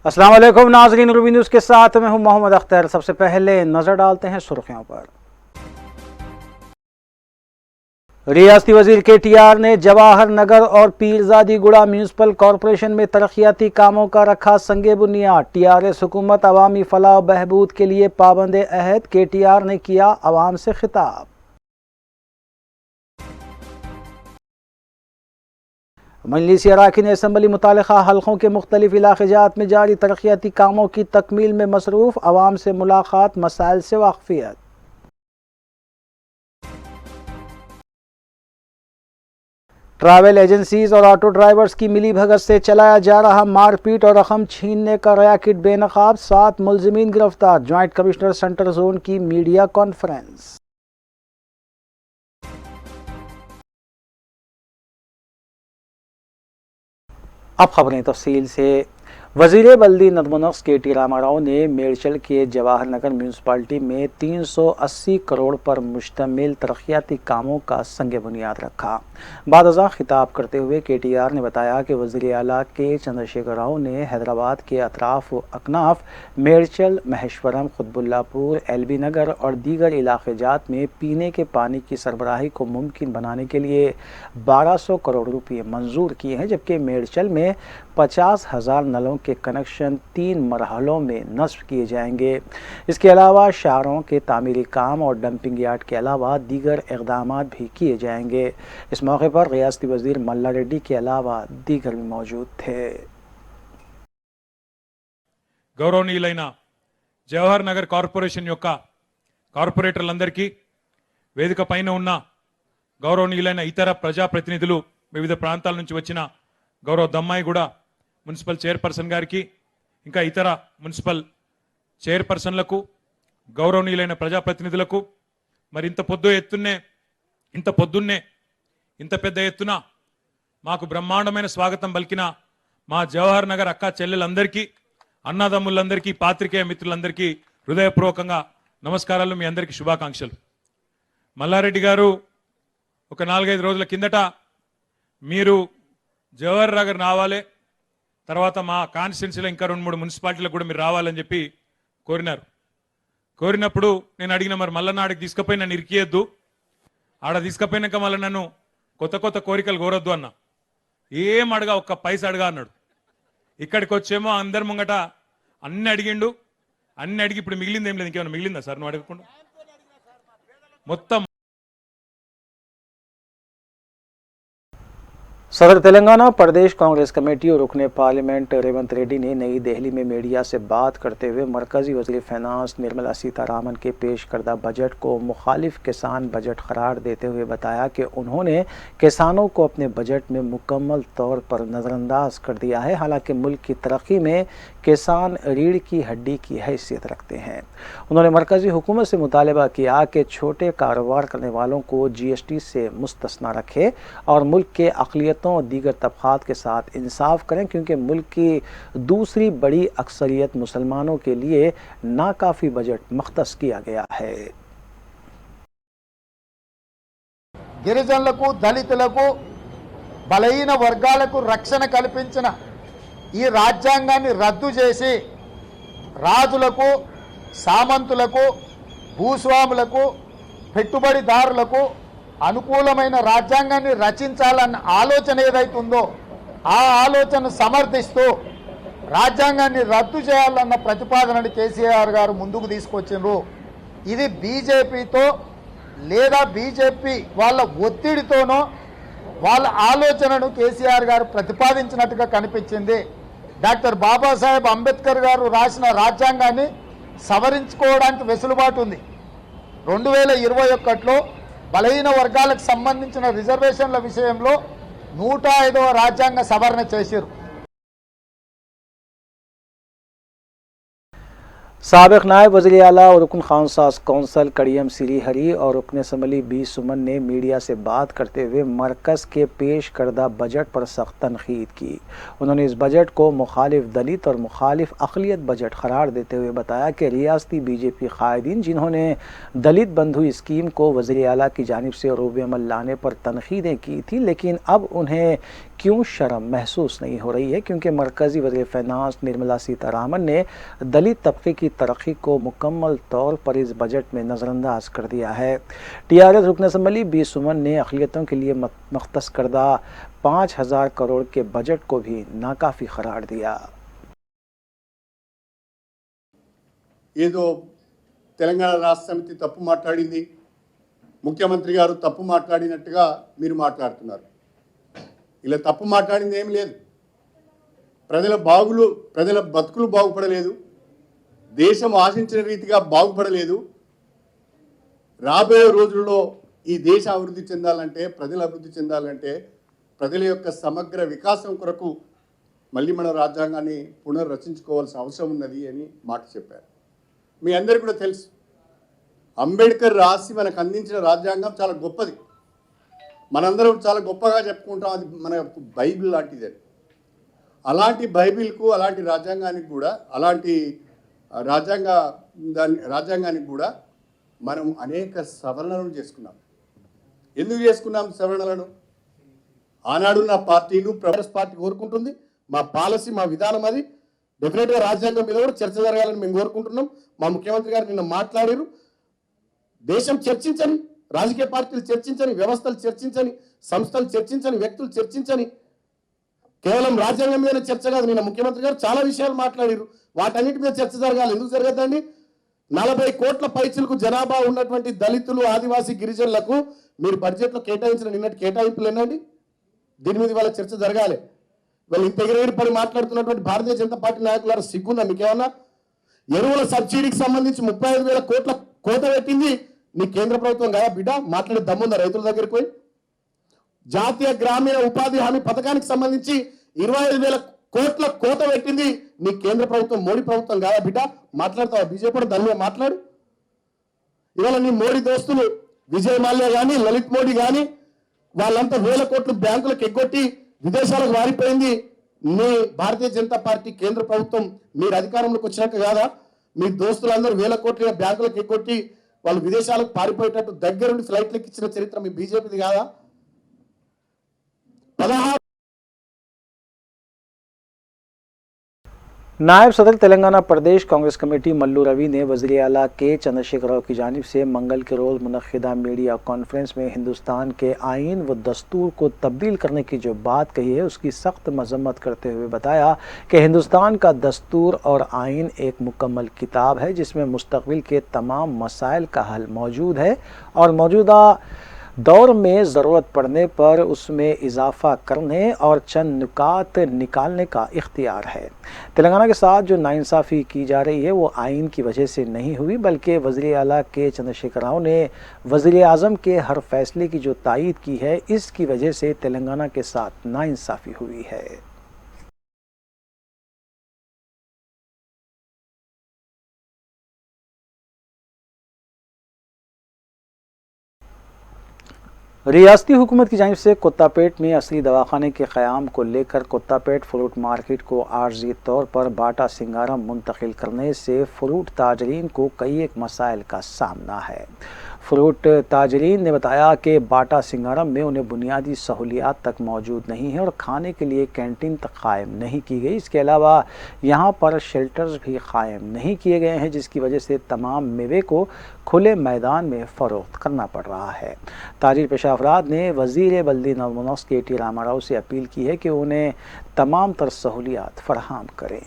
अस्सलाम वालेकुम नाज़रीन, रूबी न्यूज़ के साथ मैं हूं मोहम्मद अख्तर। सबसे पहले नजर डालते हैं सुर्खियों पर। रियासती वजीर KTR ने जवाहर नगर और पीरजादी गुड़ा म्यूनसिपल कॉरपोरेशन में तरक्याती कामों का रखा संगे बुनियाद। TRS हुकूमत अवामी फलाह बहबूद के लिए पाबंद अहद। KTR ने किया अवाम से खिताब। मजलिसी अराकीन असम्बली मुतालिका हल्कों के मुख्तलिफ इलाक़ात में जारी तरक्याती कामों की तकमील में मसरूफ़। अवाम से मुलाकात, मसाइल से वाक़फियत। ट्रैवल एजेंसीज और ऑटो ड्राइवर्स की मिली भगत से चलाया जा रहा मारपीट और रकम छीनने का रैकेट बेनकाब। 7 मुलजिमीन गिरफ्तार। जॉइंट कमिश्नर सेंट्रल जोन की मीडिया कॉन्फ्रेंस। अब खबरें तफसील से। वज़ीर बल्दी नज़्म-ओ-नस्क़ KT रामाराव ने मेडचल के जवाहर नगर म्यूनसिपालिटी में 380 करोड़ पर मुश्तमिल तरक्याती कामों का संग बुनियाद रखा। बादअज़ां खिताब करते हुए KTR ने बताया कि वज़ीर आला के चंद्रशेखर राव ने हैदराबाद के अतराफ व अकनाफ मेडचल, महेश्वरम, कुतुबुल्लापुर, LB नगर और दीगर इलाक़ात में पीने के पानी की सरबराही को मुमकिन बनाने के लिए 1200 करोड़ रुपये मंजूर किए हैं, जबकि मेडचल में 50,000 नलों के कनेक्शन 3 मरहलों में नस्ब किए जाएंगे। इसके अलावा शहरों के तामीरी काम और डंपिंग यार्ड के अलावा दीगर इक़दाम भी किए जाएंगे। इस मौके पर रियासती वज़ीर मल्ला रेड्डी के अलावा दीगर भी मौजूद थे। గౌరవనీయులైన జవహర్ నగర్ కార్పొరేషన్ యొక్క కార్పొరేటర్లందరికీ వేదిక పైన ఉన్న గౌరవనీయులైన ఇతర ప్రజాప్రతినిధులు, వివిధ ప్రాంతాల నుంచి వచ్చిన గౌరవ దమ్మాయిగూడ మున్సిపల్ చైర్పర్సన్ గారికి, ఇంకా ఇతర మున్సిపల్ చైర్పర్సన్లకు, గౌరవనీయులైన ప్రజాప్రతినిధులకు, మరి ఇంత పొద్దున్నే ఇంత పెద్ద ఎత్తున మాకు బ్రహ్మాండమైన స్వాగతం పలికిన మా జవహర్ నగర్ అక్క చెల్లెలందరికీ, అన్నదమ్ములందరికీ, పాత్రికేయ మిత్రులందరికీ హృదయపూర్వకంగా నమస్కారాలు. మీ అందరికీ శుభాకాంక్షలు. మల్లారెడ్డి గారు ఒక 4-5 రోజుల కిందట మీరు జవహర్ నగర్ రావాలి, తర్వాత మా కాన్స్టిట్యున్సీలో ఇంకా 2-3 మున్సిపాలిటీలకు కూడా మీరు రావాలని చెప్పి కోరినప్పుడు నేను అడిగిన, మరి మల్లనాడికి తీసుకుపోయి నన్ను ఇరికియద్దు, ఆడ తీసుకుపోయినాక మళ్ళీ నన్ను కొత్త కోరికలు కోరొద్దు అన్న. ఏం అడగా, ఒక్క పైసా అడగా అన్నాడు. ఇక్కడికి వచ్చేమో అందరి ముంగట అన్ని అడిగిండు. అన్ని అడిగి ఇప్పుడు మిగిలింది ఏం లేదు. ఇంకేమైనా మిగిలిందా సార్ నువ్వు అడగకుండా? మొత్తం सदर तेलंगाना प्रदेश कांग्रेस कमेटी और रुकने पार्लियामेंट रेवंत रेड्डी ने नई दिल्ली में मीडिया से बात करते हुए मरकजी वज़ीर फाइनेंस निर्मला सीतारामन के पेश करदा बजट को मुखालिफ किसान बजट करार देते हुए बताया कि उन्होंने किसानों को अपने बजट में मुकम्मल तौर पर नज़रअंदाज कर दिया है। हालांकि मुल्क की तरक्की में किसान रीढ़ की हड्डी की हैसियत रखते हैं। उन्होंने मरकजी हुकूमत से मुतालबा किया कि छोटे कारोबार करने वालों को GST से मुस्तस्ना रखे और मुल्क के अक़लियतों और दीगर तबक़ात के साथ इंसाफ करें, क्योंकि मुल्क की दूसरी बड़ी अक्सरियत मुसलमानों के लिए नाकाफ़ी बजट मख्तस किया गया है। గిరిజనులకు, దళితులకు, బలహీన వర్గాలకు రక్షణ కల్పించిన ఈ రాజ్యాంగాన్ని రద్దు చేసి రాజులకు, సామంతులకు, భూస్వాములకు, పెట్టుబడిదారులకు అనుకూలమైన రాజ్యాంగాన్ని రచించాలన్న ఆలోచన ఏదైతుందో ఆ ఆలోచనను సమర్థిస్తూ రాజ్యాంగాన్ని రద్దు చేయాలన్న ప్రతిపాదనని కేసీఆర్ గారు ముందుకు తీసుకొచ్చిండ్రు. ఇది బీజేపీతో లేదా బీజేపీ వాళ్ళ ఒత్తిడితోనో వాళ్ళ ఆలోచనను కేసీఆర్ గారు ప్రతిపాదించినట్టుగా కనిపించింది. డాక్టర్ బాబాసాహెబ్ అంబేద్కర్ గారు రాసిన రాజ్యాంగాన్ని సవరించుకోవడానికి వెసులుబాటు ఉంది. 2021లో బలహీన వర్గాలకు సంబంధించిన రిజర్వేషన్ల విషయంలో 105వ రాజ్యాంగ సవరణ చేశారు. साबिक़ नायब वज़ीर आला और रुकन खानसाज कौंसल कड़ियम सिरी हरी और रुकन असम्बली बी सुमन ने मीडिया से बात करते हुए मरकज़ के पेश करदा बजट पर सख्त तनकीद की। उन्होंने इस बजट को मुखालिफ दलित और मुखालिफ अक़लियत बजट करार देते हुए बताया कि रियासती BJP कायदीन जिन्होंने दलित बंधु स्कीम को वज़ीर आला की जानिब से रूब अमल लाने पर तनकीदें की थी, लेकिन अब उन्हें क्यों शर्म महसूस नहीं हो रही है, क्योंकि मरकज़ी वज़ीर फ़ाइनेंस निर्मला सीतारमण ने दलित तबके की तरक्की को मुकम्मल तौर पर इस बजट में नज़रअंदाज कर दिया है। टीआरएस रुकन असम्बली बी सुमन ने अक़लियतों के लिए मख्तस करदा 5,000 करोड़ के बजट को भी नाकाफ़ी करार दिया। ఏదో తెలంగాణ రాష్ట్ర సమితి తప్పు మాట్లాడింది, ముఖ్యమంత్రి గారు తప్పు మాట్లాడినట్టుగా మీరు మాట్లాడుతున్నారు. ఇలా తప్పు మాట్లాడింది ఏమీ లేదు. ప్రజల బతుకులు బాగుపడలేదు, దేశం ఆశించిన రీతిగా బాగుపడలేదు. రాబోయే రోజుల్లో ఈ దేశ అభివృద్ధి చెందాలంటే, ప్రజల అభివృద్ధి చెందాలంటే, ప్రజల యొక్క సమగ్ర వికాసం కొరకు మళ్ళీ మన రాజ్యాంగాన్ని పునర్రచించుకోవాల్సిన అవసరం ఉన్నది అని మాట చెప్పారు. మీ అందరికీ కూడా తెలుసు, అంబేద్కర్ రాసి మనకు అందించిన రాజ్యాంగం చాలా గొప్పది. మనందరం చాలా గొప్పగా చెప్పుకుంటాం, అది మన బైబిల్ లాంటిది. అలాంటి బైబిల్కు, అలాంటి రాజ్యాంగానికి కూడా, అలాంటి రాజ్యాంగానికి కూడా మనం అనేక సవరణలను చేసుకున్నాం. ఎందుకు చేసుకున్నాం సవరణలను? ఆనాడు నా పార్టీలు ప్రోగ్రెస్ పార్టీ కోరుకుంటుంది, మా పాలసీ, మా విధానం అది. డెఫినెట్గా రాజ్యాంగం మీద కూడా చర్చ జరగాలని మేము కోరుకుంటున్నాం. మా ముఖ్యమంత్రి గారు నిన్న మాట్లాడారు. దేశం చర్చించని, రాజకీయ పార్టీలు చర్చించని, వ్యవస్థలు చర్చించని, సంస్థలు చర్చించని, వ్యక్తులు చర్చించని, కేవలం రాజ్యాంగం మీద చర్చ కాదు. నిన్న ముఖ్యమంత్రి గారు చాలా విషయాలు మాట్లాడారు. వాటన్నిటి మీద చర్చ జరగాలి. ఎందుకు జరగదండి? 40 కోట్ల పైచులకు జనాభా ఉన్నటువంటి దళితులు, ఆదివాసీ, గిరిజనులకు మీరు బడ్జెట్లో కేటాయించిన నిన్నటి కేటాయింపులు ఏంటండి? దీని మీద వాళ్ళ చర్చ జరగాలి. వాళ్ళు ఇంత ఎగిరెగిరి పడి మాట్లాడుతున్నటువంటి భారతీయ జనతా పార్టీ నాయకులారా, సిగ్గుందా మీకేమన్నా? ఎరువుల సబ్సిడీకి సంబంధించి 35,000 కోట్ల కోత పెట్టింది నీ కేంద్ర ప్రభుత్వం కదా బిడ్డ? మాట్లాడే దమ్ముందా రైతుల దగ్గరికి పోయి? జాతీయ గ్రామీణ ఉపాధి హామీ పథకానికి సంబంధించి 25,000 కోట్ల కోత పెట్టింది నీ కేంద్ర ప్రభుత్వం, మోడీ ప్రభుత్వం కాదా బిడ్డ? మాట్లాడతావా? బీజేపీ కూడా దాని మీద మాట్లాడు. ఇవాళ నీ మోడీ దోస్తులు విజయ్ మాల్యా కానీ, లలిత్ మోడీ కానీ, వాళ్ళంతా 1,000 కోట్లు బ్యాంకులకు ఎగ్గొట్టి విదేశాలకు వారిపోయింది మీ భారతీయ జనతా పార్టీ కేంద్ర ప్రభుత్వం. మీరు అధికారంలోకి వచ్చినాక కాదా మీ దోస్తులందరూ 1,000 కోట్ల బ్యాంకులకు ఎగ్గొట్టి వాళ్ళు విదేశాలకు పారిపోయేటట్టు దగ్గరుండి ఫ్లైట్లకు ఇచ్చిన చరిత్ర మీ బీజేపీది కాదా? 16 नायब सदर तेलंगाना प्रदेश कांग्रेस कमेटी मल्लू रवि ने वज़ीर आला के चंद्रशेखर राव की जानिब से मंगल के रोज़ मुनक़्क़िदा मीडिया कॉन्फ्रेंस में हिंदुस्तान के आइन व दस्तूर को तब्दील करने की जो बात कही है उसकी सख्त मजम्मत करते हुए बताया कि हिंदुस्तान का दस्तूर और आइन एक मुकम्मल किताब है जिसमें मुस्तक़बिल के तमाम मसाइल का हल मौजूद है और मौजूदा दौर में ज़रूरत पड़ने पर उसमें इजाफ़ा करने और चंद नुकात निकालने का इख्तियार है। तेलंगाना के साथ जो नाइंसाफ़ी की जा रही है वो आइन की वजह से नहीं हुई, बल्कि वज़ीर आला के चंद्रशेखर राव ने वज़ीर आज़म के हर फैसले की जो तायीद की है, इसकी वजह से तेलंगाना के साथ नाइंसाफ़ी हुई है। रियासती हुकूमत की जानिब से कुत्तापेट में असली दवाखाने के क़याम को लेकर कुत्तापेट फ्रूट मार्केट को आर्जी तौर पर बाटा सिंगारम मुंतकिल करने से फ्रूट ताजरीन को कई एक मसाइल का सामना है। फ्रूट ताजरीन ने बताया कि बाटा सिंगारम में उन्हें बुनियादी सहूलियात तक मौजूद नहीं है और खाने के लिए कैंटीन तक कायम नहीं की गई। इसके अलावा यहाँ पर शेल्टर्स भी कायम नहीं किए गए हैं, जिसकी वजह से तमाम मेवे को खुले मैदान में फ़रोख्त करना पड़ रहा है। ताजिर पेशा अफराद ने वज़ीर बल्दी नज़्म के रामाराव से अपील की है कि उन्हें तमाम तर सहूलियात फराहम करें।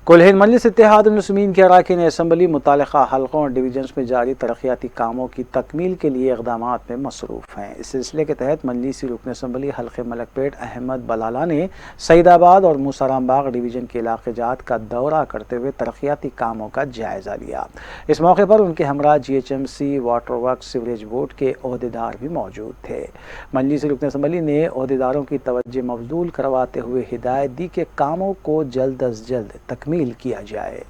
कुल-हिंद मजलिस इत्तेहाद-उल-मुस्लिमीन के अरकान असम्बली मुतालिका हल्कों और डिवीजन्स में जारी तरक्याती कामों की तकमील के लिए इक़दामात में मसरूफ़ हैं। इस सिलसिले के तहत मजलिसी रुकन असम्बली हल्के मलकपेट अहमद बलाला ने सईदाबाद और मूसाराम बाग डिवीज़न के इलाक़े जात का दौरा करते हुए तरक्याती कामों का जायज़ा लिया। इस मौके पर उनके हमरा GHMC, water work, sewerage board के ओहदेदार भी मौजूद थे। मजलिसी रुकन असम्बली ने ओहदेदारों की तवज्जो मबजूल करवाते हुए हिदायत दी कि कामों को जल्द अज जल्द तकमील किया जाए।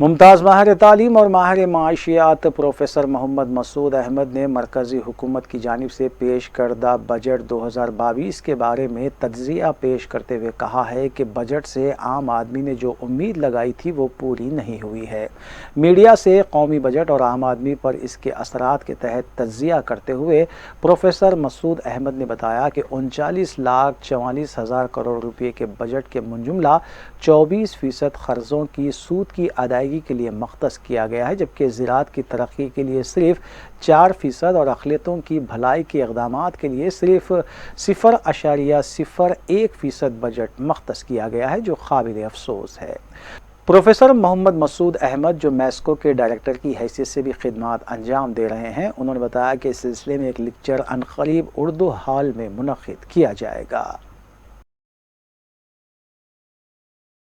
मुमताज़ माहिर तालीम और माहिर माशियात प्रोफेसर मोहम्मद मसूद अहमद ने मरकज़ी हुकूमत की जानिब से पेश करदा बजट 2022 के बारे में तज्ज़िया पेश करते हुए कहा है कि बजट से आम आदमी ने जो उम्मीद लगाई थी वो पूरी नहीं हुई है। मीडिया से कौमी बजट और आम आदमी पर इसके असरात के तहत तज्ज़िया करते हुए प्रोफेसर मसूद अहमद ने बताया कि 39,44,000 करोड़ रुपये के बजट के मुंजुमला 24% क़र्ज़ों की सूद की अदायगी के लिए मख्तस किया गया है, जबकि ज़राअत की तरक्की के लिए सिर्फ 4% और अक़लियतों की भलाई के इक़दामात के लिए सिर्फ 0.01% बजट मख्तस किया गया है, जो काबिल अफसोस है। प्रोफेसर मोहम्मद मसूद अहमद, जो मैस्को के डायरेक्टर की हैसियत से भी खिदमात अंजाम दे रहे हैं, उन्होंने बताया कि इस सिलसिले में एक लेक्चर अनक़रीब उर्दू हॉल में मुनक़्क़िद किया जाएगा।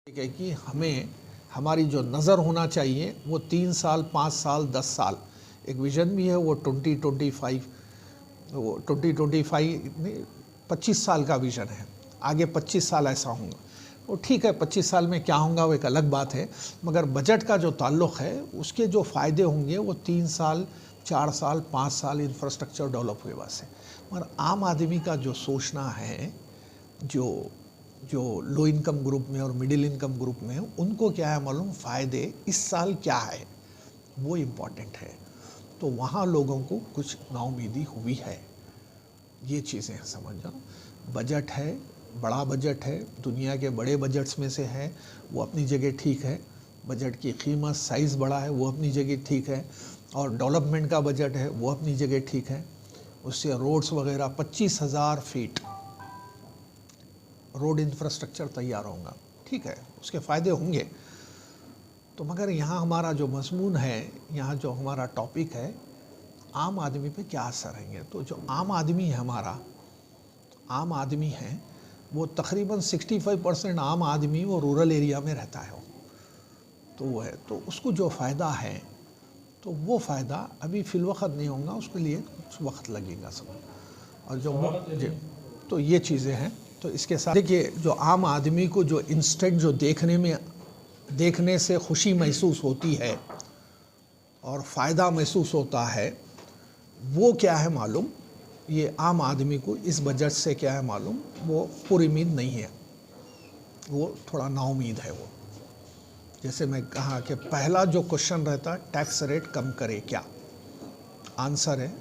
है कि हमें हमारी जो नज़र होना चाहिए वो 3 साल, 5 साल, 10 साल, एक विज़न भी है वो 2025 नहीं 25 साल का विज़न है। आगे 25 साल ऐसा होगा, वो ठीक है, 25 साल में क्या होगा वो एक अलग बात है, मगर बजट का जो ताल्लुक़ है उसके जो फ़ायदे होंगे वो 3 साल, 4 साल, 5 साल इंफ्रास्ट्रक्चर डेवलप हुए वास्ते। मगर आम आदमी का जो सोचना है, जो लो इनकम ग्रुप में और मिडिल इनकम ग्रुप में, उनको क्या है मालूम, फ़ायदे इस साल क्या है वो इम्पॉर्टेंट है। तो वहाँ लोगों को कुछ नाउमीदी हुई है, ये चीज़ें हैं, समझ। बजट है, बड़ा बजट है, दुनिया के बड़े बजट्स में से है, वो अपनी जगह ठीक है। बजट की कीमत, साइज़ बड़ा है, वो अपनी जगह ठीक है। और डेवलपमेंट का बजट है, वो अपनी जगह ठीक है। उससे रोड्स वगैरह 25,000 फीट रोड इंफ्रास्ट्रक्चर तैयार होगा, ठीक है, उसके फ़ायदे होंगे। तो मगर यहाँ हमारा जो मज़मून है, यहाँ जो हमारा टॉपिक है, आम आदमी पे क्या असर रहेंगे। तो जो आम आदमी है, हमारा आम आदमी है, वो तकरीबन 65% आम आदमी वो रूरल एरिया में रहता है, तो वो है, तो उसको जो फ़ायदा है, तो वो फ़ायदा अभी फ़िलवक़्त नहीं होगा, उसके लिए कुछ वक्त लगेगा सब। और जो तो ये चीज़ें हैं। तो इसके साथ देखिए, जो आम आदमी को जो इंस्टेंट जो देखने से खुशी महसूस होती है और फ़ायदा महसूस होता है, वो क्या है मालूम, ये आम आदमी को इस बजट से क्या है मालूम, वो पूरी उम्मीद नहीं है, वो थोड़ा नाउम्मीद है। वो जैसे मैं कहा कि पहला जो क्वेश्चन रहता, टैक्स रेट कम करे क्या, आंसर है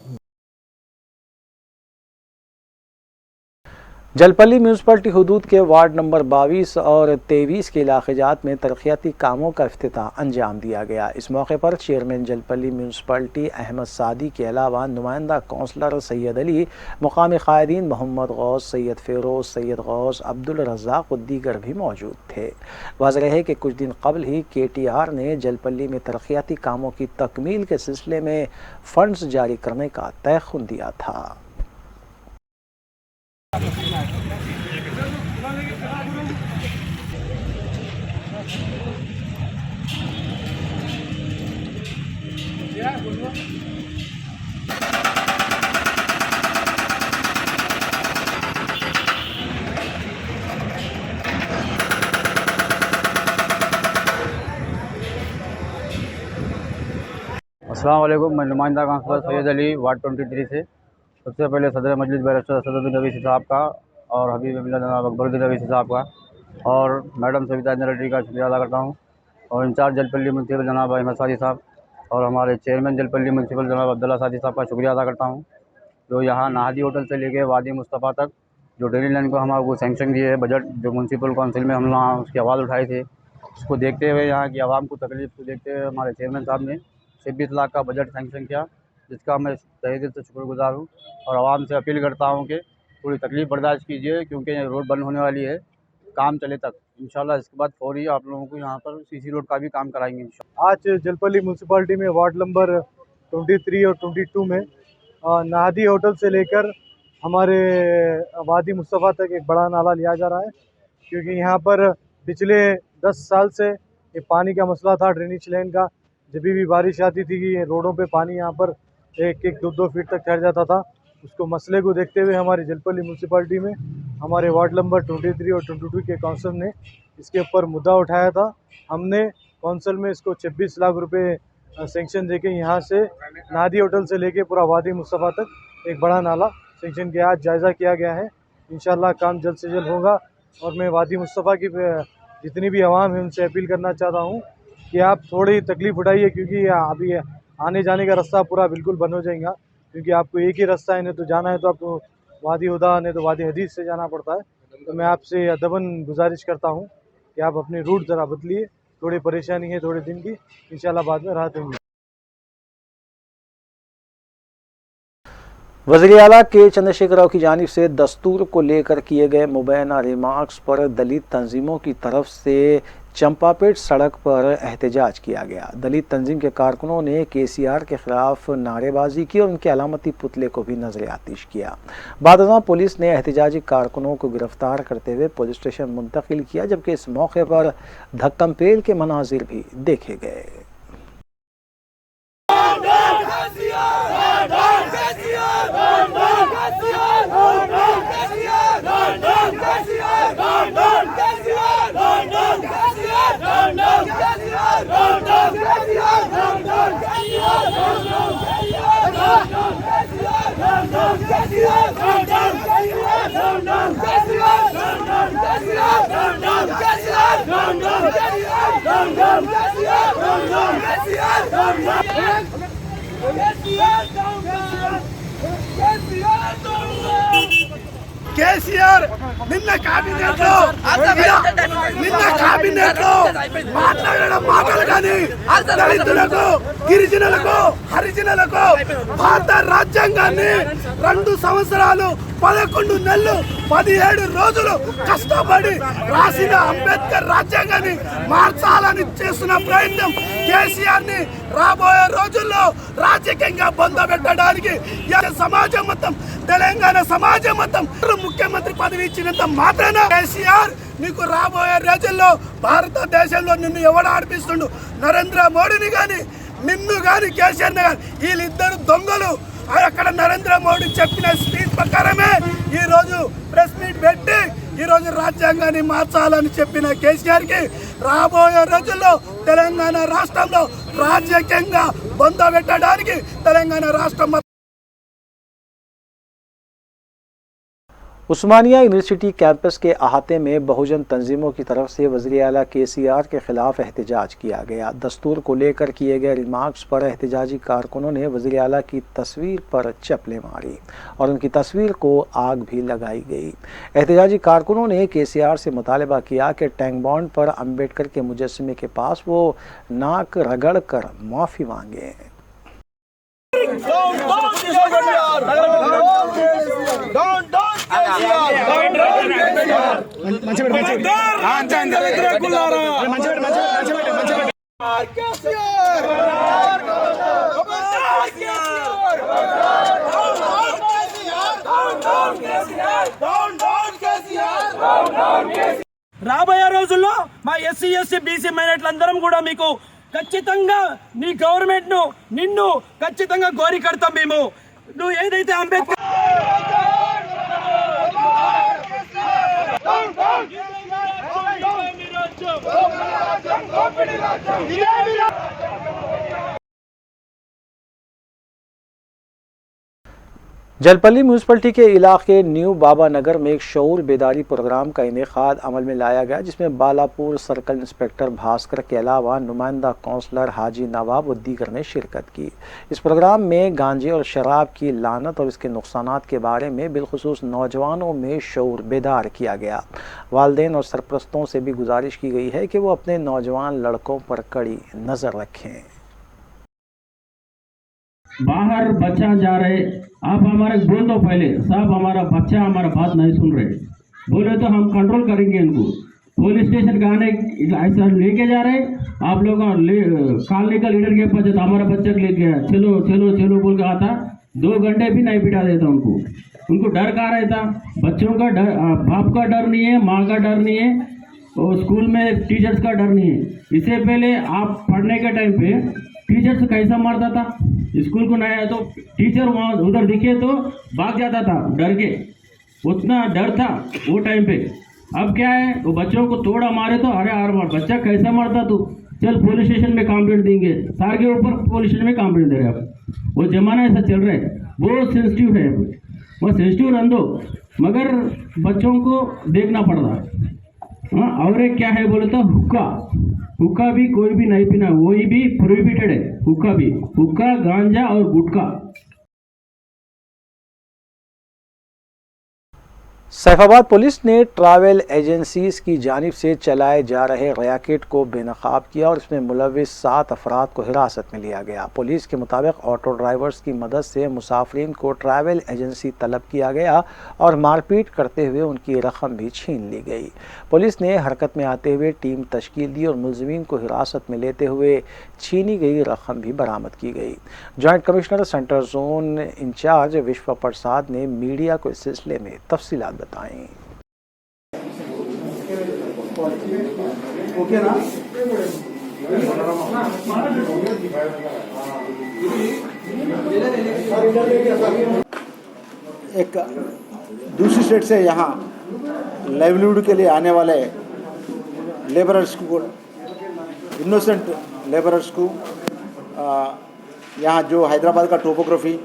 जलपल्ली म्यूनसिपलिटी हुदूद के वार्ड नंबर 22 और 23 के इलाक़ात में तरक्याती कामों का इफ्तिताह अंजाम दिया गया। इस मौके पर चेयरमैन जलपल्ली म्यूनसिपलिटी अहमद सादी के अलावा नुमाइंदा कौंसलर सैयद अली, मुकामी क़ायदीन मोहम्मद गौस, सैयद फ़िरोज़, सैयद गौस, अब्दुल रज़ाक़ और दीगर भी मौजूद थे। वाज़ेह है कि कुछ दिन कबल ही KTR ने जलपल्ली में तरक्याती कामों की तकमील के सिलसिले में फ़ंड्स जारी करने का तयख़ुन दिया था। अस्सलाम वालेकुम, मैं नुमाइंदा काउंसलर सैयद अली वार्ड 23 से। सबसे पहले सदर मजलिस बैरिस्टर असदुद्दीन अवीसी साहब का और हबीब मिल्ला जनाब अकबरुद्दीन अवीसी साहब का और मैडम सविता रेड्डी का शुक्रिया अदा करता हूँ, और इंचार्ज जलपल्ली म्यूनसिपल जनाब अहमद सादी साहब और हमारे चेयरमैन जलपल्ली म्यूनसिपल जनाब अब्दुल्ला सादी साहब का शुक्रिया अदा करता हूँ, जो यहाँ नाहदी होटल से लेके वादी मुस्तफ़ा तक जो ड्रेनेज लाइन को हमारे को सैंक्शन दिए है बजट, जो म्यूनसिपल काउंसिल में हम लोग उसकी आवाज़ उठाए थे, उसको देखते हुए, यहाँ की आवाम को तकलीफ़ को देखते हुए हमारे चेयरमैन साहब ने 26 लाख का बजट सैंक्शन किया, जिसका मैं तहे दिल से शुक्रगुज़ार हूँ। और आवाम से अपील करता हूँ कि थोड़ी तकलीफ़ बर्दाश्त कीजिए, क्योंकि ये रोड बंद होने वाली है, काम चले तक। इंशाल्लाह इसके बाद फौरी आप लोगों को यहाँ पर CC रोड का भी काम कराएंगे इंशाल्लाह। आज जलपल्ली म्यूनसिपालिटी में वार्ड नंबर 23 और 22 में नाहदी होटल से लेकर हमारे वादी मुस्तफ़ा तक एक बड़ा नाला लिया जा रहा है, क्योंकि यहाँ पर पिछले 10 साल से ये पानी का मसला था, ड्रेनेज लाइन का। जब भी बारिश आती थी कि रोडों पे पानी यहाँ पर 1-1, 2-2 फीट तक ठहर जाता था। उसको मसले को देखते हुए हमारी जलपल्ली म्यूनसिपालिटी में हमारे वार्ड नंबर 23 और 22 के काउंसिल ने इसके ऊपर मुद्दा उठाया था। हमने काउंसिल में इसको 26 लाख रुपए सेंक्शन देके यहाँ से नादी होटल से लेके पूरा वादी मुस्तफ़ा तक एक बड़ा नाला सेंक्शन किया, आज जायज़ा किया गया है। इंशाल्लाह काम जल्द से जल्द होगा। और मैं वादी मुस्तफ़ा की जितनी भी आवाम है उनसे अपील करना चाहता हूँ कि आप थोड़ी तकलीफ़ उठाइए, क्योंकि अभी आने जाने का रास्ता पूरा बिल्कुल बंद हो जाएगा, क्योंकि आपको एक ही रास्ता है, नहीं तो जाना है तो आपको वादी हुदा नहीं तो वादी हदीस से जाना पड़ता है। तो मैं आपसे अदबन गुजारिश करता हूँ कि आप अपनी रूट ज़रा बदलिए, थोड़ी परेशानी है थोड़े दिन की, इंशाल्लाह बाद में राहत होंगी। वज़ीर आला के चंद्रशेखर राव की जानिब से दस्तूर को लेकर किए गए मुबैना रिमार्क्स पर दलित तंजीमों की तरफ से चंपापेट सड़क पर एहतजाज किया गया। दलित तंजीम के कारकुनों ने KCR के खिलाफ नारेबाजी की और उनके अलामती पुतले को भी नजर आतिश किया। बादशाह पुलिस ने एहतजाजी कारकुनों को गिरफ्तार करते हुए पुलिस स्टेशन मुंतकिल किया, जबकि इस मौके पर धक्कम-पेल के मनाजिर भी देखे गए। కేసీఆర్ నిన్న కేబినెట్లో మాట్లాడడం మాటలు కానీ దళితులకు, గిరిజనులకు, హరిజనులకు భారత రాజ్యాంగాన్ని 2 సంవత్సరాలు 11 నెలలు 17 రోజులు కష్టపడి రాసిన అంబేద్కర్ రాజ్యాంగాన్ని మార్చాలని చేస్తున్న ప్రయత్నం కేసీఆర్ ని రాబోయే రోజుల్లో రాజకీయంగా బొందబెట్టడానికి సమాజం మొత్తం, తెలంగాణ సమాజం మొత్తం ముఖ్యమంత్రి పదవి ఇచ్చినంత మాత్రాన కేసీఆర్ నీకు రాబోయే రోజుల్లో భారతదేశంలో నిన్ను ఎవడు ఆడిపిస్తుండు? నరేంద్ర మోడీని కానీ నిన్ను కానీ కేసీఆర్ని కానీ వీళ్ళిద్దరు దొంగలు. అక్కడ నరేంద్ర మోడీ చెప్పిన స్పీచ్ ప్రకారమే ఈరోజు ప్రెస్ మీట్ పెట్టి ఈరోజు రాజ్యాంగాన్ని మార్చాలని చెప్పిన కేసీఆర్కి రాబోయే రోజుల్లో తెలంగాణ రాష్ట్రంలో రాజకీయంగా బొందబెట్టడానికి తెలంగాణ రాష్ట్రం उस्मानिया यूनिवर्सिटी कैंपस के अहाते में बहुजन तंजीमों की तरफ से वज़ीर आला KCR के खिलाफ एहतजाज किया गया। दस्तूर को लेकर किए गए रिमार्क्स पर एहतजाजी कारकुनों ने वज़ीर आला की तस्वीर पर चप्पलें मारी और उनकी तस्वीर को आग भी लगाई गई। एहतजाजी कारकुनों ने KCR से मुतालबा किया कि टैंक बॉन्ड पर अम्बेडकर के मुजस्समे के पास वो नाक रगड़ कर माफ़ी मांगे। రాబోయే రోజుల్లో మా ఎస్సీ ఎస్టీ బీసీ మైనారిటీలందరం కూడా మీకు ఖచ్చితంగా నీ గవర్నమెంట్ ను నిన్ను ఖచ్చితంగా గోరి కడతాం మేము. నువ్వు ఏదైతే అంబేద్కర్ जलपल्ली म्यूनसिपलिटी के इलाके न्यू बाबा नगर में एक शऊर बेदारी प्रोग्राम का इनेकाद अमल में लाया गया, जिसमें बालापुर सर्कल इंस्पेक्टर भास्कर के अलावा नुमाइंदा काउंसलर हाजी नवाब और दीगर ने शिरकत की। इस प्रोग्राम में गांजे और शराब की लानत और इसके नुकसानात के बारे में बिलखुसूस नौजवानों में शऊर बेदार किया गया। वालिदैन और सरपरस्तों से भी गुजारिश की गई है कि वो अपने नौजवान लड़कों पर कड़ी नज़र रखें। बाहर बच्चा जा रहे, आप हमारे बोल दो पहले साहब, हमारा बच्चा हमारा बात नहीं सुन रहे, बोले तो हम कंट्रोल करेंगे इनको। पुलिस स्टेशन का आने ऐसा लेके जा रहे, आप लोग कॉलोनी का लीडर के पास हमारा बच्चा लेके गया, चलो चलो चलो बोल के आता, 2 घंटे भी नहीं बिठा देता उनको डर कहाँ रहता? बच्चों का डर, बाप का डर नहीं है, माँ का डर नहीं है, और स्कूल में टीचर्स का डर नहीं है। इससे पहले आप पढ़ने के टाइम पे टीचर से कैसा मारता था? स्कूल को नहीं आया तो टीचर वहाँ उधर दिखे तो भाग जाता था डर के, उतना डर था वो टाइम पे। अब क्या है, वो बच्चों को थोड़ा मारे तो अरे यार बच्चा कैसा मारता तू, चल पुलिस स्टेशन में कंप्लेंट देंगे, सार के ऊपर पुलिस स्टेशन में कंप्लेंट दे रहे हैं आप। वो जमाना ऐसा चल रहा है, बहुत सेंसिटिव है, वो सेंसिटिव रह दो मगर बच्चों को देखना पड़ रहा है। हाँ, और एक क्या है बोले तो हुक्का भी कोई भी नहीं पीना, वही भी प्रोहिबिटेड है। हुक्का, गांजा और गुटखा। सैफाबाद पुलिस ने ट्रैवल एजेंसीज की जानिब से चलाए जा रहे रैकेट को बेनकाब किया और इसमें मुलविस 7 अफराद को हिरासत में लिया गया। पुलिस के मुताबिक ऑटो ड्राइवर्स की मदद से मुसाफिरीन को ट्रैवल एजेंसी तलब किया गया और मारपीट करते हुए उनकी रकम भी छीन ली गई। पुलिस ने हरकत में आते हुए टीम तश्कील दी और मुलजिमीन को हिरासत में लेते हुए छीनी गई रकम भी बरामद की गई। Joint commissioner central zone in charge Vishwa Prasad ने मीडिया को इस सिलसिले में तफसीलात बताएं। ओके ना? एक दूसरी स्टेट से यहाँ लाइवलीहुड के लिए आने वाले लेबरर्स को, इनोसेंट लेबरर्स को यहाँ जो हैदराबाद का टोपोग्राफी,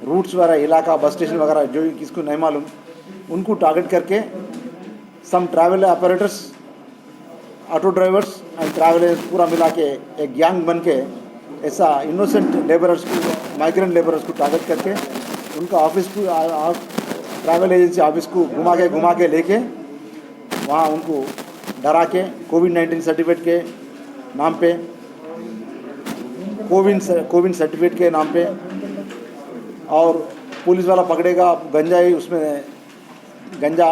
रूट्स वगैरह, इलाका, बस स्टेशन वगैरह जो किसको नहीं मालूम, उनको टारगेट करके some travel operators, auto drivers and travellers पूरा मिला के एक गैंग बन के ऐसा इनोसेंट लेबरर्स को, माइग्रेंट लेबरर्स को टारगेट करके उनका ऑफिस को, ट्रैवल एजेंसी ऑफिस को घुमा के लेके वहाँ उनको डरा के कोविड-19 सर्टिफिकेट के नाम पे, कोविन सर्टिफिकेट के नाम पे, और पुलिस वाला पकड़ेगा गंजाई, उसमें गंजा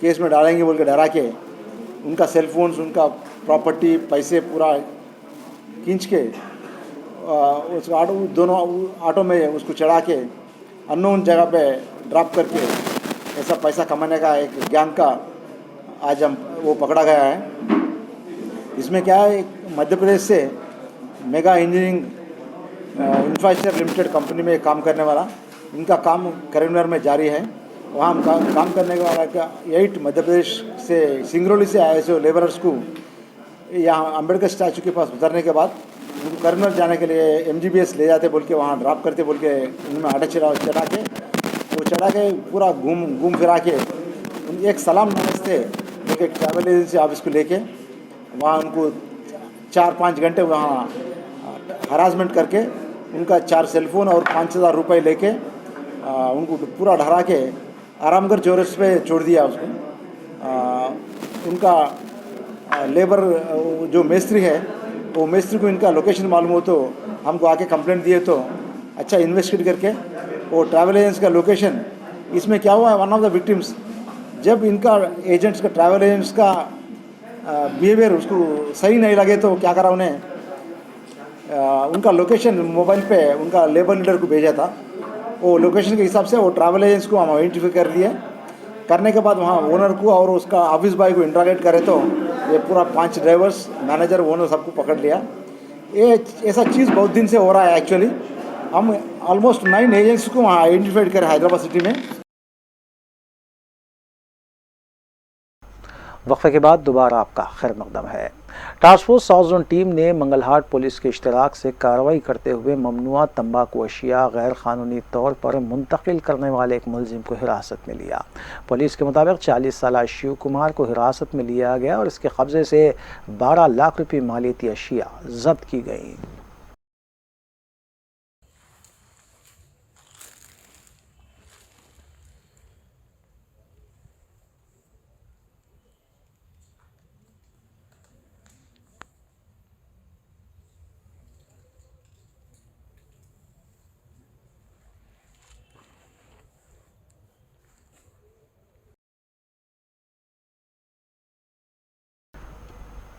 केस में डालेंगे बोल के डरा के उनका सेलफोन्स, उनका प्रॉपर्टी, पैसे पूरा खींच के उस दोनों ऑटो में उसको चढ़ा के अननोन जगह पे ड्रॉप करके ऐसा पैसा कमाने का एक गैंग का आज वो पकड़ा गया है। इसमें क्या है, एक मध्य प्रदेश से mega engineering infrastructure limited company में काम करने वाला, इनका काम करीमनगर में जारी है। वहाँ हम काम करने वाला का 8 मध्य प्रदेश से सिंगरौली से आए जो लेबरर्स को यहाँ अम्बेडकर स्टैचू के पास उतरने के बाद उनको करीमनगर जाने के लिए MGBS ले जाते बोल के, वहाँ ड्रॉप करते बोल के, उनमें आटे चढ़ा के पूरा घूम फिरा के एक सलाम नमस्ते एक ट्रैवल एजेंसी ऑफिस को लेके वहाँ उनको 4-5 घंटे वहाँ हरासमेंट करके उनका 4 सेलफोन और 5,000 रुपये लेके उनको पूरा डरा के आरामगढ़ चौरस पे छोड़ दिया उसको। उनका लेबर जो मिस्त्री है, वो मिस्त्री को इनका लोकेशन मालूम हो तो हमको आके कंप्लेंट दिए, तो अच्छा इन्वेस्टिगेट करके वो ट्रैवल एजेंट्स का लोकेशन, इसमें क्या हुआ है, वन ऑफ द विक्टिम्स जब इनका एजेंट्स का, ट्रैवल एजेंट्स का बिहेवियर उसको सही नहीं लगे तो क्या करा, उन्हें उनका लोकेशन मोबाइल पे उनका लेबर लीडर को भेजा था। वो लोकेशन के हिसाब से वो ट्रैवल एजेंट्स को हम आइडेंटिफाई कर दिए। करने के बाद वहाँ ओनर को और उसका ऑफिस बॉय को इंट्रोगेट करे तो ये पूरा 5 ड्राइवर्स, मैनेजर, ओनर सबको पकड़ लिया। ये ऐसा चीज़ बहुत दिन से हो रहा है। एक्चुअली हम ऑलमोस्ट 9 एजेंट्स को वहाँ आइडेंटिफाइड करें हैदराबाद सिटी में। वक्फे के बाद दोबारा आपका खैर मकदम है। Task force south zone team ने मंगलहाट पुलिस के इश्तराक से कार्रवाई करते हुए ममनुआ तंबाकू अशिया गैर कानूनी तौर पर मुंतकिल करने वाले एक मुलजिम को हिरासत में लिया। पुलिस के मुताबिक 40 साला शिव कुमार को हिरासत में लिया गया और इसके कब्जे से 12 लाख रुपये मालियती अशिया जब्त की गई।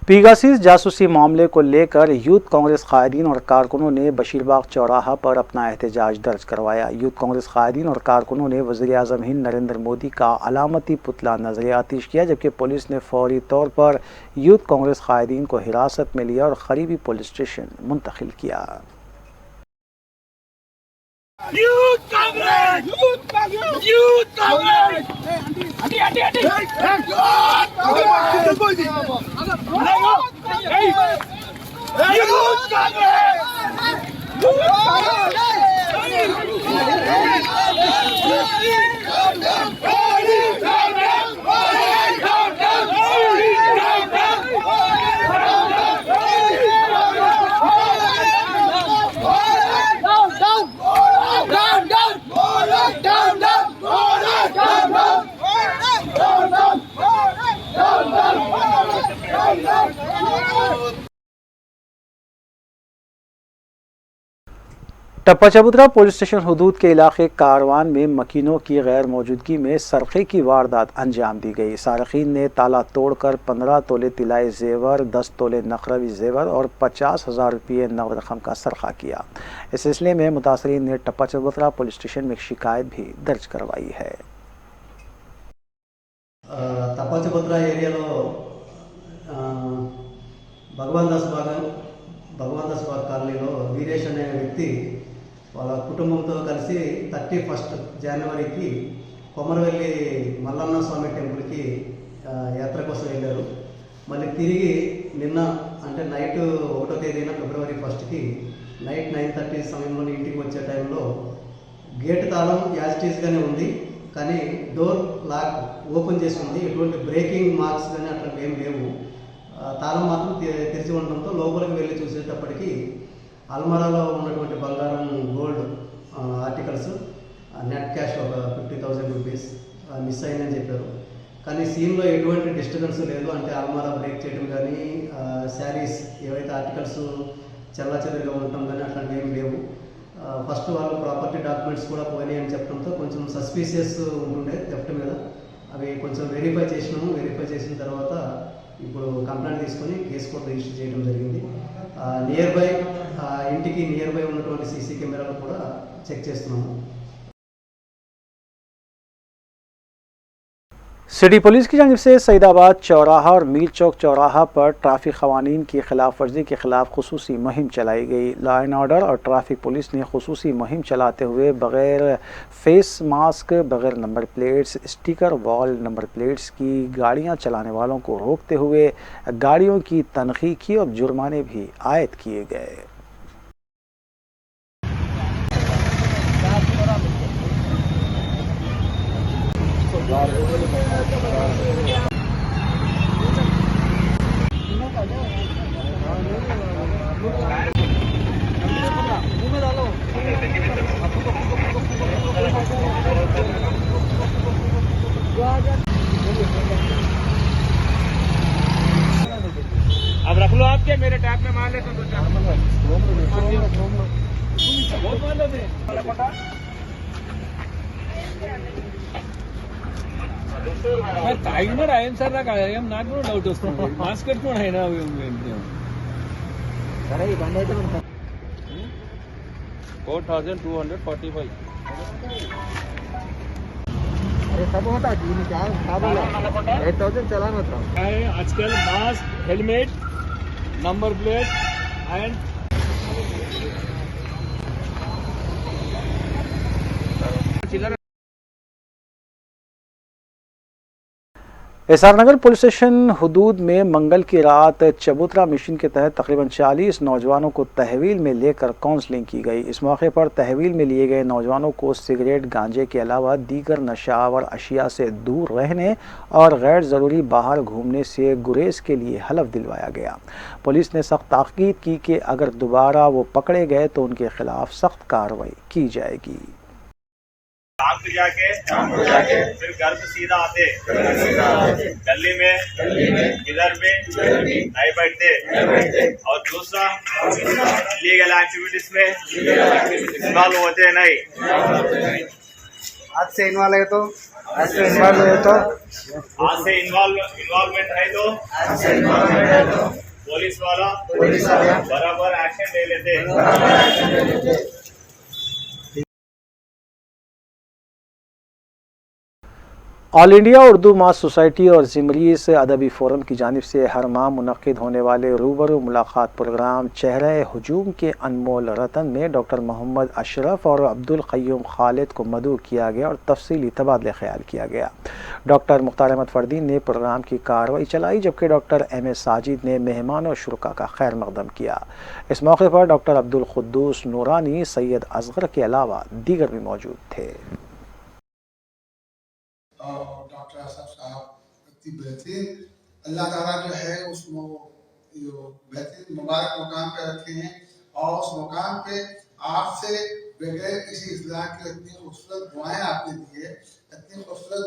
पीगासीज जासूसी मामले को लेकर यूथ कांग्रेस कायदीन और कारकुनों ने बशीरबाग चौराहा पर अपना एहतजाज दर्ज करवाया। यूथ कांग्रेस कायदीन और कारकुनों ने वज़ीर-ए-आज़म हिंद नरेंद्र मोदी का अलामती पुतला नजर आतिश किया, जबकि पुलिस ने फौरी तौर पर यूथ कांग्रेस कायदीन को हिरासत में लिया और करीबी पुलिस स्टेशन मुंतकिल किया। Youth Congress, youth Congress, youth Congress, Tappa Chabutra police station हुदूद के इलाके कारवान में मकीनों की गैर मौजूदगी में सरक़े की वारदात अंजाम दी गई। सारकीन ने ताला तोड़कर 15 तोले तिलाई जेवर, 10 तोले नखरवी जेवर और 50,000 रुपये नकद रकम का सरखा किया। इस सिलसिले में मुतासरीन ने टप्पा चबूतरा पुलिस स्टेशन में शिकायत भी दर्ज करवाई है। टप्पा चबूतरा एरिया भगवान दास बाग కాలనీలో వీరేష్ అనే వ్యక్తి వాళ్ళ కుటుంబంతో కలిసి 31 జనవరికి కొమరవెల్లి మల్లన్న స్వామి టెంపుల్కి యాత్ర కోసం వెళ్ళారు. మళ్ళీ తిరిగి నిన్న అంటే నైట్ 1వ తేదీన ఫిబ్రవరి 1కి నైట్ 9:30 సమయంలో ఇంటికి వచ్చే టైంలో గేట్ తాళం యాజిటీస్గానే ఉంది, కానీ డోర్ లాక్ ఓపెన్ చేసి ఉంది. ఎటువంటి బ్రేకింగ్ మార్క్స్ కానీ అట్లా ఏం లేవు. తాళం మాత్రం తెరిచి ఉండడంతో లోపలికి వెళ్ళి చూసేటప్పటికి అల్మరాలో ఉన్నటువంటి బంగారం, గోల్డ్ ఆర్టికల్స్, నెట్ క్యాష్ ఒక 50,000 రూపీస్ మిస్ అయిందని చెప్పారు. కానీ సీన్లో ఎటువంటి డిస్టర్బెన్స్ లేదు. అంటే అల్మారా బ్రేక్ చేయడం కానీ, శారీస్ ఏవైతే ఆర్టికల్స్ చెల్లాచెదరుగా ఉండటం కానీ అట్లాంటివి ఏం లేవు. ఫస్ట్ వాళ్ళు ప్రాపర్టీ డాక్యుమెంట్స్ కూడా పోయినాయి అని చెప్పడంతో కొంచెం సస్పీషియస్ ఉంటుండే థెఫ్ట్ మీద. అవి కొంచెం వెరిఫై చేసినాము. వెరిఫై చేసిన తర్వాత ఇప్పుడు కంప్లైంట్ తీసుకొని కేసు కూడా రిజిస్టర్ చేయడం జరిగింది. ఇంటికి నియర్ బై ఉన్నటువంటి సీసీ కెమెరాలు కూడా చెక్ చేస్తున్నాము. सिटी पुलिस की जानिब से सईदाबाद चौराहा और मीर चौक चौराहा पर ट्रैफिक क़वानीन की खिलाफ वर्जी के खिलाफ खुसूसी मुहिम चलाई गई। लॉ एंड ऑर्डर और ट्रैफिक पुलिस ने खुसूसी मुहिम चलाते हुए बग़ैर फेस मास्क, बग़ैर number plates, sticker wall number plates की गाड़ियां चलाने वालों को रोकते हुए गाड़ियों की तनख़ी की और जुर्माने भी आयद किए गए। अब रख लो आपके, मेरे टैप में मान ले तो టైగర్ ఐఎమ్ సార్ నాకు ఐఎమ్ నాట్ నో డౌట్ వస్తుంది. మాస్క్ పెట్టుకోండి అయినా సరే ఈ బండి అయితే 4,245 अरे सब होता जी क्या बोला 8,000 चलान होता है आजकल. Mask, helmet, number plate and SR Nagar police station हुदूद में मंगल की रात चबूतरा मिशन के तहत तकरीबन 40 नौजवानों को तहवील में लेकर काउंसलिंग की गई। इस मौके पर तहवील में लिए गए नौजवानों को सिगरेट, गांजे के अलावा दीगर नशावर अशिया से दूर रहने और गैर ज़रूरी बाहर घूमने से गुरेज के लिए हलफ दिलवाया गया। पुलिस ने सख्त ताकीद की कि अगर दोबारा वो पकड़े गए तो उनके खिलाफ सख्त कार्रवाई की जाएगी। शाम को जाके फिर घर पे सीधा आते गली में किधर भी नहीं बैठते। और दूसरा लीगल एक्टिविटीज में इन्वॉल्व होते नहीं। आज से इन्वॉल्व है तो इन्वॉल्वमेंट है तो पुलिस वाला बराबर एक्शन ले लेते। ऑल इंडिया उर्दू मास सोसाइटी और जिमरीस अदबी फोरम की जानिब से हर माह मुनक्किद होने वाले रूबरू मुलाकात प्रोग्राम चेहरे हजूम के अनमोल रतन में डॉक्टर मोहम्मद अशरफ और अब्दुल क़य्यूम खालिद को मदऊ किया गया और तफसीली तबादला ख्याल किया गया। डॉक्टर मुख्तार अहमद फरदीन ने प्रोग्राम की कार्रवाई चलाई, जबकि डॉक्टर एम ए साजिद ने मेहमान और शुरका का खैर मकदम किया। इस मौके पर डॉक्टर अब्दुल कुद्दूस नूरानी, सैयद असगर के अलावा दीगर भी मौजूद थे। और डॉक्टर असफ साहब इतनी बेहतरीन अल्लाह ताला जो है उसको बेहतरीन मुबारक मुकाम पे रखे हैं और उस मुकाम पे आपसे बगैर किसी इस्लाह के इतनी खूबसूरत दुआएं आपने दी है, इतनी खूबसूरत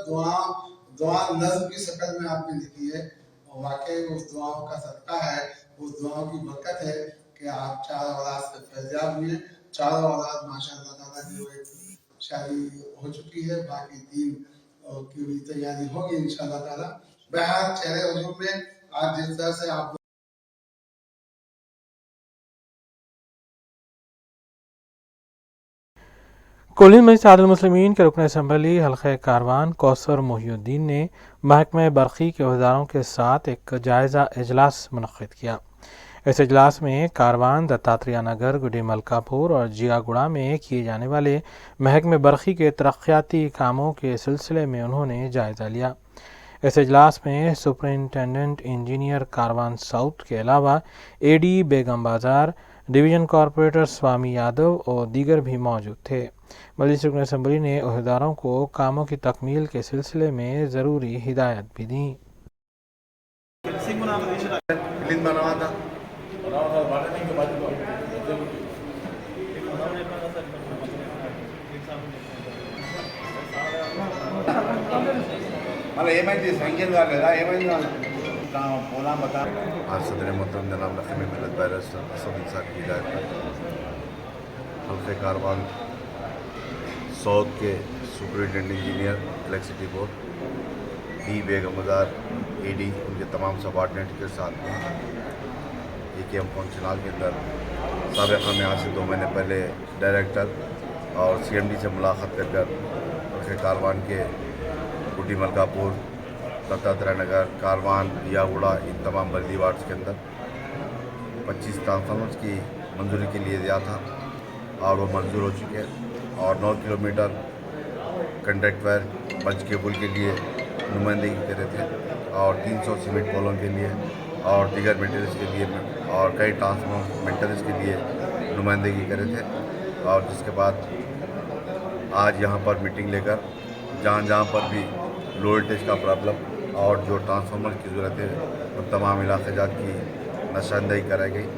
दुआ नज़्म की शक्ल में आपने लिखी है और वाकई उस दुआओं का सदका है, उस दुआओं की बरकत है कि आप 4 औलाद से फैज़याब हुए। 4 औलाद माशाअल्लाह ताला जो है शादी हो चुकी है, बाकी 3 की भी तैयारी होगी इंशाअल्लाह ताला। बहरहाल चेहरे हजूम में आज जिस तरह से आप कुल्ली मजलिस मुस्लिमीन के रुकन असम्बली हल्क़े कारवान कौसर मोहिउद्दीन ने महकमे बरक़ी के अहदेदारों के साथ एक जायज़ा इजलास मुनक़्क़िद किया। इस इजलास में कारवान, दत्तात्रेय नगर, गुडी मलकापुर और जियागुड़ा में किए जाने वाले महकमे बरक़ी के तरक्याती कामों के सिलसिले में उन्होंने जायज़ा लिया। इस इजलास में सुपरिंटेंडेंट इंजीनियर कारवान साउथ के अलावा एडी बेगम बाजार, डिवीज़न कॉरपोरेटर स्वामी यादव और दीगर भी मौजूद थे। मजलिस रुकन असम्बली ने अहदेदारों को कामों की तकमील के सिलसिले में ज़रूरी हिदायत भी दी। आज सदर मोहतरम जनाब नक़ीब मिलत बैरिस्टर असद इंसार की हिदायत पर हल्क़े कारवान साउथ के superintendent engineer electricity board, D Begum Bazaar, AD, उनके तमाम सबॉर्डिनेट के साथ में AKM फंक्शन हॉल के अंदर साबिक़ा में आज से 2 महीने पहले डायरेक्टर और CMD से मुलाकात कर हल्क़े कारवान के गुडी मलकापुर, दत्तात्रेय नगर, कारवान, जियागुड़ा, इन तमाम बल्दी वार्ड्स के अंदर 25 ट्रांसफार्मर्स की मंजूरी के लिए दिया था और वो मंजूर हो चुके हैं और 9 kilometre conduct wire bunch cable के लिए नुमाइंदगी करे थे और 300 सीमेंट पोलों के लिए और दीगर मेटेरियल्स के लिए और कई ट्रांसफार्मर मेटेरियल्स के लिए नुमाइंदगी करे थे। और जिसके बाद आज यहाँ पर मीटिंग लेकर जहाँ पर भी लो वोल्टेज का प्रॉब्लम और जो ट्रांसफार्मर की ज़रूरत है उन तमाम इलाक़े जात की निशानदेही कराई गई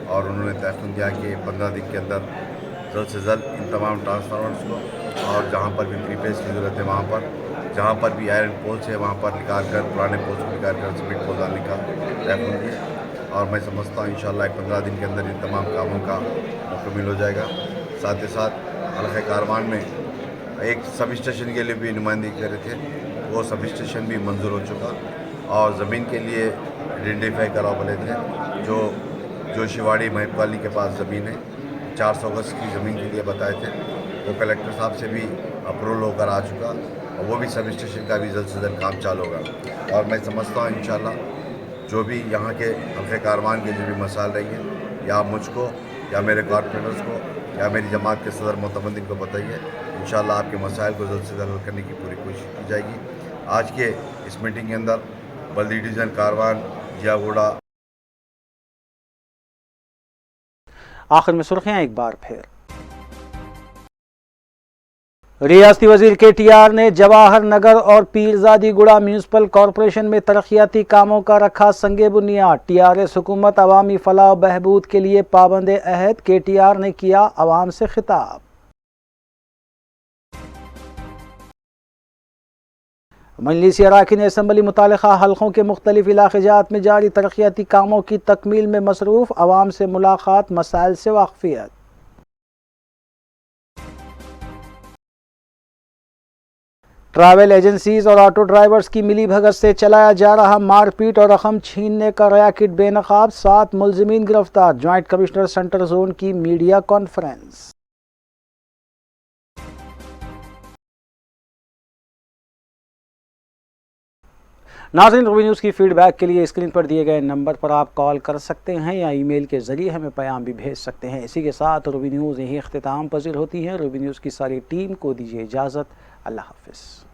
और उन्होंने तयक़ुन दिया कि 15 दिन के अंदर जल्द से जल्द इन तमाम ट्रांसफार्मर्स को और जहाँ पर भी प्रीपेस की ज़रूरत है वहाँ पर, जहाँ पर भी आयरन पोल्स है वहाँ पर निकाल कर, पुराने पोल्स को निकाल कर सीमेंट पोल डालने का तयक़ुन दिया और मैं समझता हूँ इंशाअल्लाह 15 दिन के अंदर इन तमाम कामों का मुकम्मल हो जाएगा। साथ ही साथ हल्क़े कारवान में एक सब स्टेशन के लिए भी नुमाइंदगी करे थे, वो सब स्टेशन भी मंजूर हो चुका और ज़मीन के लिए आइडेंटिफाई करा बोले थे जो जोशीवाड़ी महकवाली के पास ज़मीन है 400 गज की ज़मीन के लिए बताए थे, वो कलेक्टर साहब से भी अप्रूवल होकर आ चुका और वो भी सब स्टेशन का भी जल्द से जल्द काम चालू होगा। और मैं समझता हूँ इंशाअल्लाह जो भी यहाँ के हल्क़े कारवान के जो भी मसाइल रहेंगे या मुझको या मेरे कॉर्पोरेटर्स को या मेरी जमात के सदर मोतमदीन को बताइए, इंशाअल्लाह आपके मसाइल को जल्द से जल्द हल करने की पूरी कोशिश की जाएगी। आज के इस मीटिंग के अंदर बल्दी डिवीज़न कारवान, जियागुड़ा। आखिर में सुर्खियां एक बार फिर। रियासती वजीर KTR ने जवाहर नगर और पीरजादी गुड़ा म्यूनसिपल कॉरपोरेशन में तरक्याती कामों का रखा संगे बुनियाद। TRS हुकूमत अवामी फलाह बहबूद के लिए पाबंद अहद, KTR ने किया अवाम से खिताब। मजलिसी अराकीन असम्बली मुतालिका हल्कों के मुख्तलिफ इलाक़ाजात में जारी तरक्याती कामों की तकमील में मसरूफ़, अवाम से मुलाकात, मसाइल से वाक़फियत। ट्रैवल एजेंसीज और ऑटो ड्राइवर्स की मिली भगत से चलाया जा रहा मारपीट और रकम छीनने का रैकेट बेनकाब, 7 मुलजिमीन गिरफ्तार। ज्वाइंट कमिश्नर सेंट्रल जोन की मीडिया कॉन्फ्रेंस। नाज़रीन, रूबी न्यूज़ की फीडबैक के लिए स्क्रीन पर दिए गए नंबर पर आप कॉल कर सकते हैं या ईमेल के ज़रिए हमें पैगाम भी भेज सकते हैं। इसी के साथ रूबी न्यूज़ यही अख्तिताम पज़ीर होती है। रूबी न्यूज़ की सारी टीम को दीजिए इजाज़त। अल्लाह हाफ़िज़।